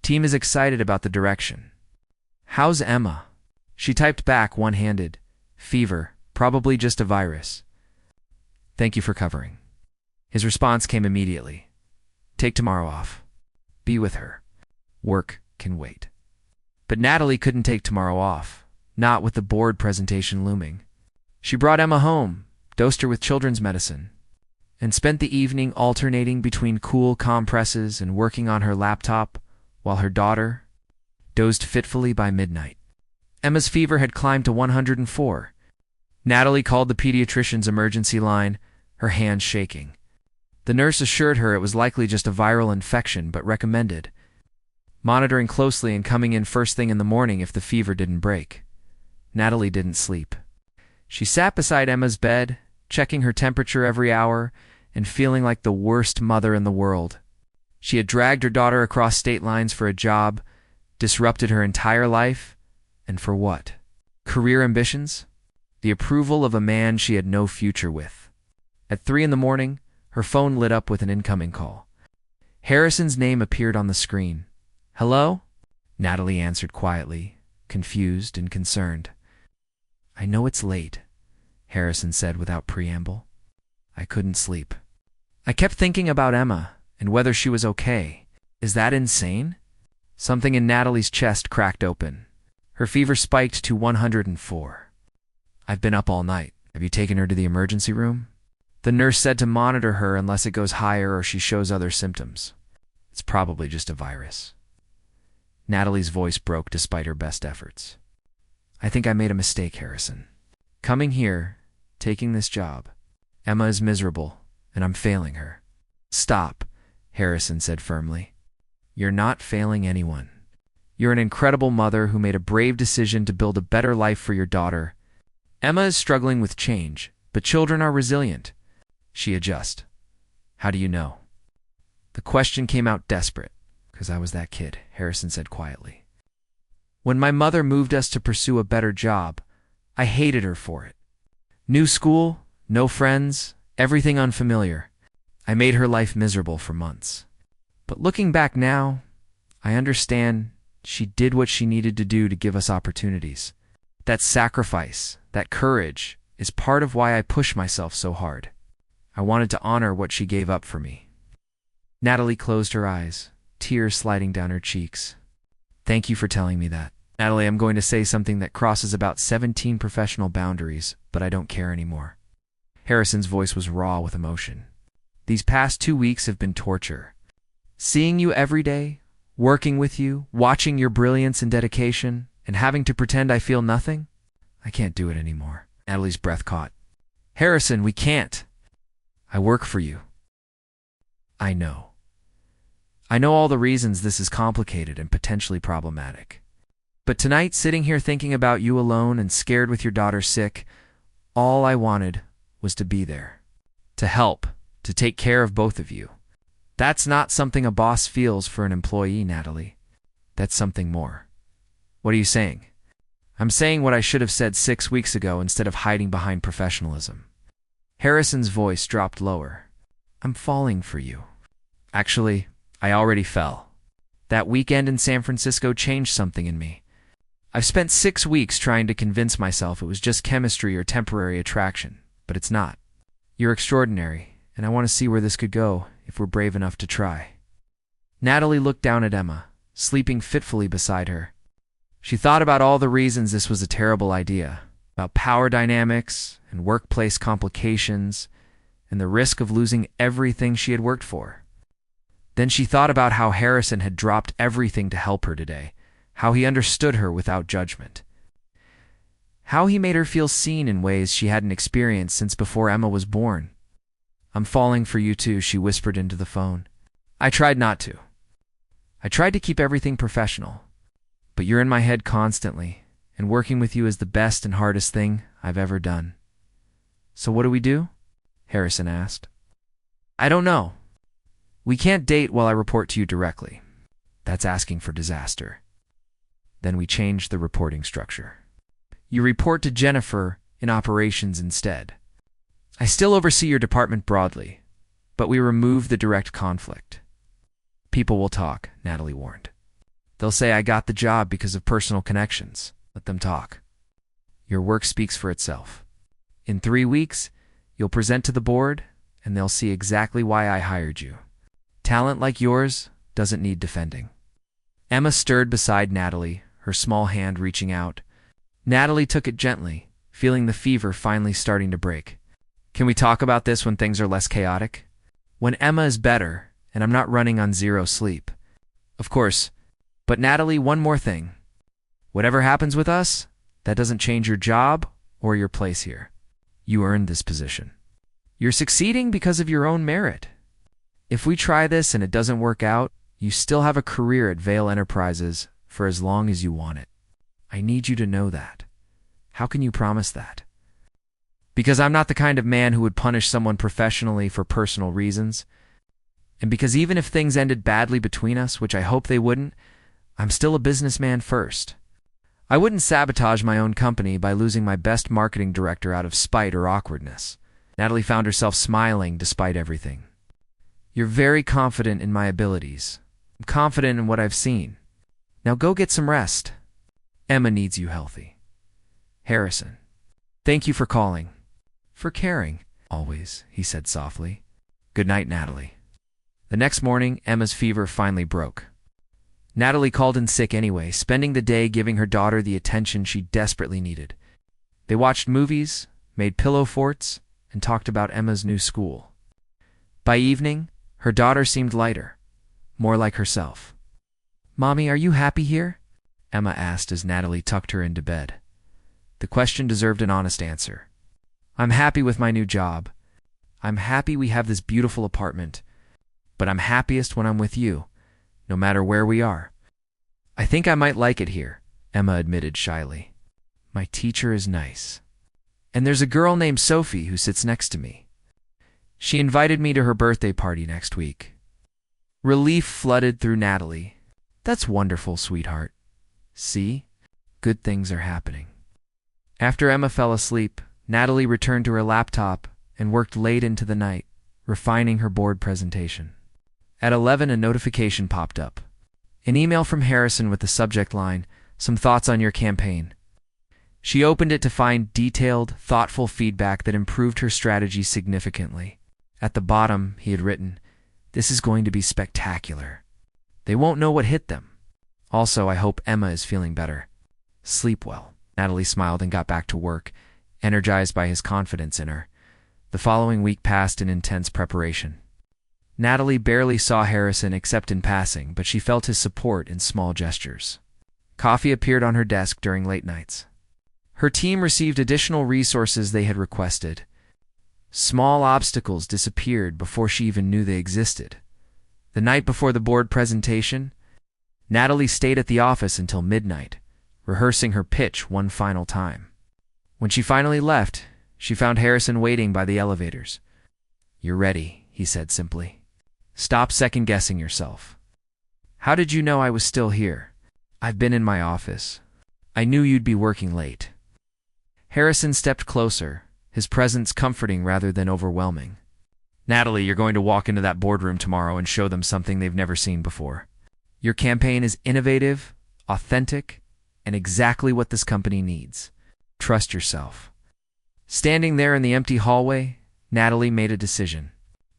Team is excited about the direction. How's Emma?" She typed back one-handed. "Fever, probably just a virus. Thank you for covering." His response came immediately. "Take tomorrow off. Be with her. Work can wait." But Natalie couldn't take tomorrow off, not with the board presentation looming. She brought Emma home, dosed her with children's medicine, and spent the evening alternating between cool compresses and working on her laptop while her daughter dozed fitfully by midnight. Emma's fever had climbed to 104. Natalie called the pediatrician's emergency line, her hands shaking. The nurse assured her it was likely just a viral infection, but recommended monitoring closely and coming in first thing in the morning if the fever didn't break. Natalie didn't sleep. She sat beside Emma's bed, checking her temperature every hour and feeling like the worst mother in the world. She had dragged her daughter across state lines for a job, disrupted her entire life, and for what? Career ambitions? The approval of a man she had no future with. At 3 a.m, her phone lit up with an incoming call. Harrison's name appeared on the screen. "Hello?" Natalie answered quietly, confused and concerned. "I know it's late," Harrison said without preamble. "I couldn't sleep. I kept thinking about Emma and whether she was okay. Is that insane?" Something in Natalie's chest cracked open. Her fever spiked to 104. "I've been up all night. Have you taken her to the emergency room?" The nurse said to monitor her unless it goes higher or she shows other symptoms. "It's probably just a virus." Natalie's voice broke despite her best efforts. "I think I made a mistake, Harrison. Coming here, taking this job. Emma is miserable, and I'm failing her." "Stop," Harrison said firmly. "You're not failing anyone. You're an incredible mother who made a brave decision to build a better life for your daughter. Emma is struggling with change, but children are resilient. She adjusts." "How do you know?" The question came out desperate. "Because I was that kid," Harrison said quietly. "When my mother moved us to pursue a better job, I hated her for it. New school, no friends, everything unfamiliar. I made her life miserable for months. But looking back now, I understand she did what she needed to do to give us opportunities. That sacrifice, that courage, is part of why I push myself so hard. I wanted to honor what she gave up for me." Natalie closed her eyes, tears sliding down her cheeks. "Thank you for telling me that. Natalie, I'm going to say something that crosses about 17 professional boundaries, but I don't care anymore." Harrison's voice was raw with emotion. "These past 2 weeks have been torture. Seeing you every day, working with you, watching your brilliance and dedication, and having to pretend I feel nothing? I can't do it anymore." Natalie's breath caught. "Harrison, we can't. I work for you." "I know. I know all the reasons this is complicated and potentially problematic. But tonight, sitting here thinking about you alone and scared with your daughter sick, all I wanted was to be there. To help, to take care of both of you. That's not something a boss feels for an employee, Natalie. That's something more." "What are you saying?" "I'm saying what I should have said 6 weeks ago instead of hiding behind professionalism." Harrison's voice dropped lower. "I'm falling for you. Actually, I already fell. That weekend in San Francisco changed something in me. I've spent 6 weeks trying to convince myself it was just chemistry or temporary attraction, but it's not. You're extraordinary, and I want to see where this could go if we're brave enough to try." Natalie looked down at Emma, sleeping fitfully beside her. She thought about all the reasons this was a terrible idea, about power dynamics and workplace complications and the risk of losing everything she had worked for. Then she thought about how Harrison had dropped everything to help her today, how he understood her without judgment. How he made her feel seen in ways she hadn't experienced since before Emma was born. "I'm falling for you too," she whispered into the phone. "I tried not to. I tried to keep everything professional. But you're in my head constantly, and working with you is the best and hardest thing I've ever done." "So what do we do?" Harrison asked. "I don't know. We can't date while I report to you directly. That's asking for disaster." Then we changed the reporting structure. You report to Jennifer in operations instead. I still oversee your department broadly, but we remove the direct conflict. "People will talk," Natalie warned. "They'll say I got the job because of personal connections. Let them talk. Your work speaks for itself. In 3 weeks, you'll present to the board, and they'll see exactly why I hired you. Talent like yours doesn't need defending." Emma stirred beside Natalie, her small hand reaching out. Natalie took it gently, feeling the fever finally starting to break. "Can we talk about this when things are less chaotic? When Emma is better, and I'm not running on 0 sleep." "Of course. But Natalie, one more thing. Whatever happens with us, that doesn't change your job or your place here. You earned this position. You're succeeding because of your own merit. If we try this and it doesn't work out, you still have a career at Vale Enterprises for as long as you want it. I need you to know that. How can you promise that?" "Because I'm not the kind of man who would punish someone professionally for personal reasons. And because even if things ended badly between us, which I hope they wouldn't, I'm still a businessman first. I wouldn't sabotage my own company by losing my best marketing director out of spite or awkwardness." Natalie found herself smiling despite everything. "You're very confident in my abilities. I'm confident in what I've seen. Now go get some rest. Emma needs you healthy." "Harrison, thank you for calling." "For caring, always," he said softly. "Good night, Natalie." The next morning, Emma's fever finally broke. Natalie called in sick anyway, spending the day giving her daughter the attention she desperately needed. They watched movies, made pillow forts, and talked about Emma's new school. By evening, her daughter seemed lighter, more like herself. "Mommy, are you happy here?" Emma asked as Natalie tucked her into bed. The question deserved an honest answer. "I'm happy with my new job. I'm happy we have this beautiful apartment. But I'm happiest when I'm with you, no matter where we are." "I think I might like it here," Emma admitted shyly. "My teacher is nice. And there's a girl named Sophie who sits next to me. She invited me to her birthday party next week." Relief flooded through Natalie. "That's wonderful, sweetheart. See? Good things are happening." After Emma fell asleep, Natalie returned to her laptop and worked late into the night, refining her board presentation. At 11, a notification popped up. An email from Harrison with the subject line, "Some thoughts on your campaign." She opened it to find detailed, thoughtful feedback that improved her strategy significantly. At the bottom, he had written, "This is going to be spectacular. They won't know what hit them. Also, I hope Emma is feeling better. Sleep well." Natalie smiled and got back to work, energized by his confidence in her. The following week passed in intense preparation. Natalie barely saw Harrison except in passing, but she felt his support in small gestures. Coffee appeared on her desk during late nights. Her team received additional resources they had requested. Small obstacles disappeared before she even knew they existed. The night before the board presentation, Natalie stayed at the office until midnight, rehearsing her pitch one final time. When she finally left, she found Harrison waiting by the elevators. "You're ready," he said simply. "Stop second-guessing yourself." "How did you know I was still here?" "I've been in my office. I knew you'd be working late." Harrison stepped closer, his presence comforting rather than overwhelming. "Natalie, you're going to walk into that boardroom tomorrow and show them something they've never seen before. Your campaign is innovative, authentic, and exactly what this company needs. Trust yourself." Standing there in the empty hallway, Natalie made a decision.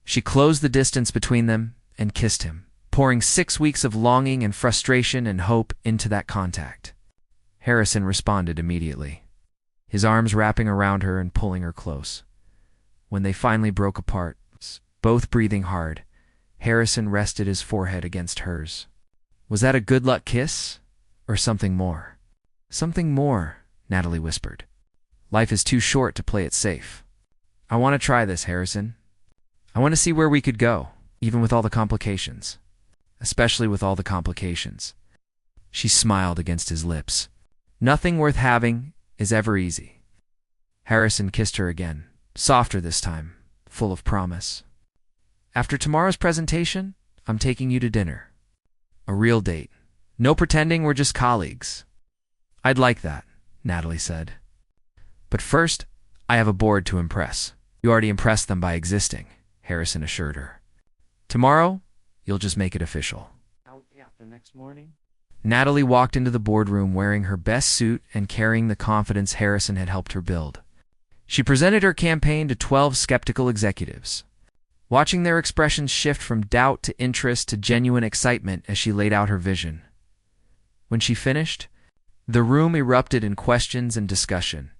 She closed the distance between them and kissed him, pouring 6 weeks of longing and frustration and hope into that contact. Harrison responded immediately, his arms wrapping around her and pulling her close. When they finally broke apart, both breathing hard, Harrison rested his forehead against hers. Was that a good luck kiss, or something more? "Something more," Natalie whispered. Life is too short to play it safe. I want to try this, Harrison. I want to see where we could go, even with all the complications. Especially with all the complications. She smiled against his lips. Nothing worth having is ever easy. Harrison kissed her again, softer this time, full of promise. After tomorrow's presentation, I'm taking you to dinner. A real date. No pretending we're just colleagues. I'd like that, Natalie said. But first, I have a board to impress. You already impressed them by existing, Harrison assured her. Tomorrow, you'll just make it official. The next morning? Natalie walked into the boardroom wearing her best suit and carrying the confidence Harrison had helped her build. She presented her campaign to 12 skeptical executives, watching their expressions shift from doubt to interest to genuine excitement as she laid out her vision. When she finished, the room erupted in questions and discussion.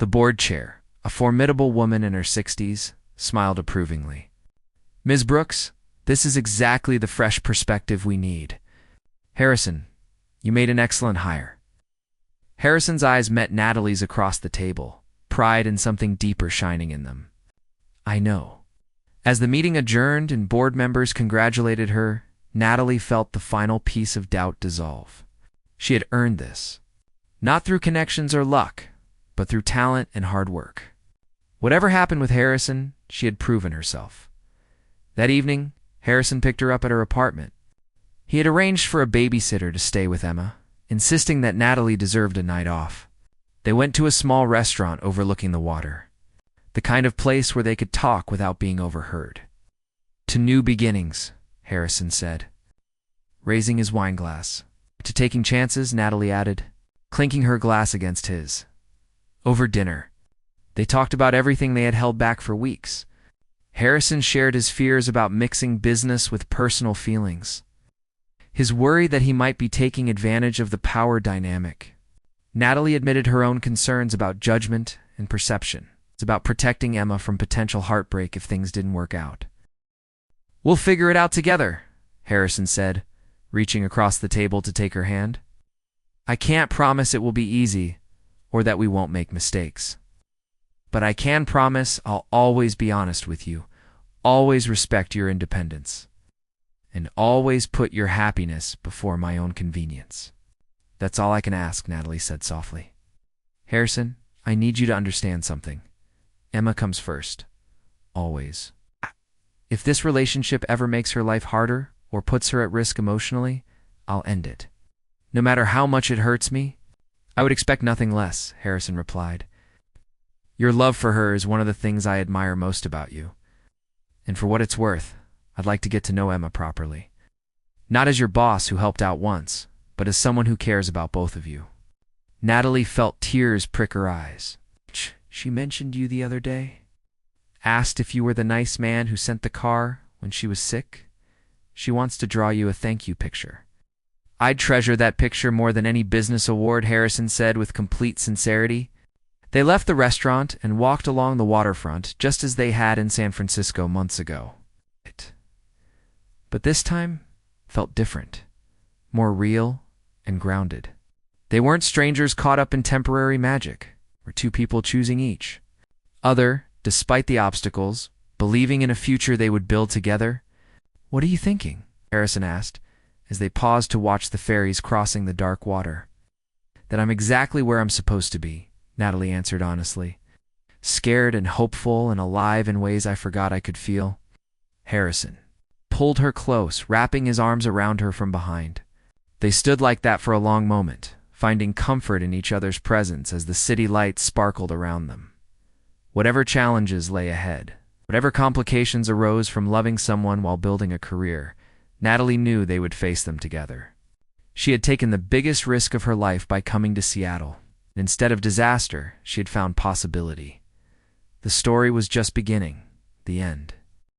The board chair, a formidable woman in her 60s, smiled approvingly. Ms. Brooks, this is exactly the fresh perspective we need. Harrison, you made an excellent hire. Harrison's eyes met Natalie's across the table, pride and something deeper shining in them. I know. As the meeting adjourned and board members congratulated her, Natalie felt the final piece of doubt dissolve. She had earned this. Not through connections or luck, but through talent and hard work. Whatever happened with Harrison, she had proven herself. That evening, Harrison picked her up at her apartment. He had arranged for a babysitter to stay with Emma, insisting that Natalie deserved a night off. They went to a small restaurant overlooking the water, the kind of place where they could talk without being overheard. To new beginnings, Harrison said, raising his wine glass. To taking chances, Natalie added, clinking her glass against his. Over dinner, they talked about everything they had held back for weeks. Harrison shared his fears about mixing business with personal feelings. His worry that he might be taking advantage of the power dynamic. Natalie admitted her own concerns about judgment and perception. It's about protecting Emma from potential heartbreak if things didn't work out. We'll figure it out together, Harrison said, reaching across the table to take her hand. I can't promise it will be easy or that we won't make mistakes. But I can promise I'll always be honest with you, always respect your independence, and always put your happiness before my own convenience. That's all I can ask, Natalie said softly. Harrison, I need you to understand something. Emma comes first. Always. If this relationship ever makes her life harder or puts her at risk emotionally, I'll end it. No matter how much it hurts me, I would expect nothing less, Harrison replied. Your love for her is one of the things I admire most about you. And for what it's worth, I'd like to get to know Emma properly. Not as your boss who helped out once, but as someone who cares about both of you. Natalie felt tears prick her eyes. She mentioned you the other day. Asked if you were the nice man who sent the car when she was sick. She wants to draw you a thank you picture. I'd treasure that picture more than any business award, Harrison said with complete sincerity. They left the restaurant and walked along the waterfront just as they had in San Francisco months ago. But this time felt different, more real and grounded. They weren't strangers caught up in temporary magic, or two people choosing each. Other, despite the obstacles, believing in a future they would build together. What are you thinking? Harrison asked, as they paused to watch the ferries crossing the dark water. That I'm exactly where I'm supposed to be, Natalie answered honestly. Scared and hopeful and alive in ways I forgot I could feel. Harrison pulled her close, wrapping his arms around her from behind. They stood like that for a long moment, finding comfort in each other's presence as the city lights sparkled around them. Whatever challenges lay ahead, whatever complications arose from loving someone while building a career, Natalie knew they would face them together. She had taken the biggest risk of her life by coming to Seattle. Instead of disaster, she had found possibility. The story was just beginning, the end.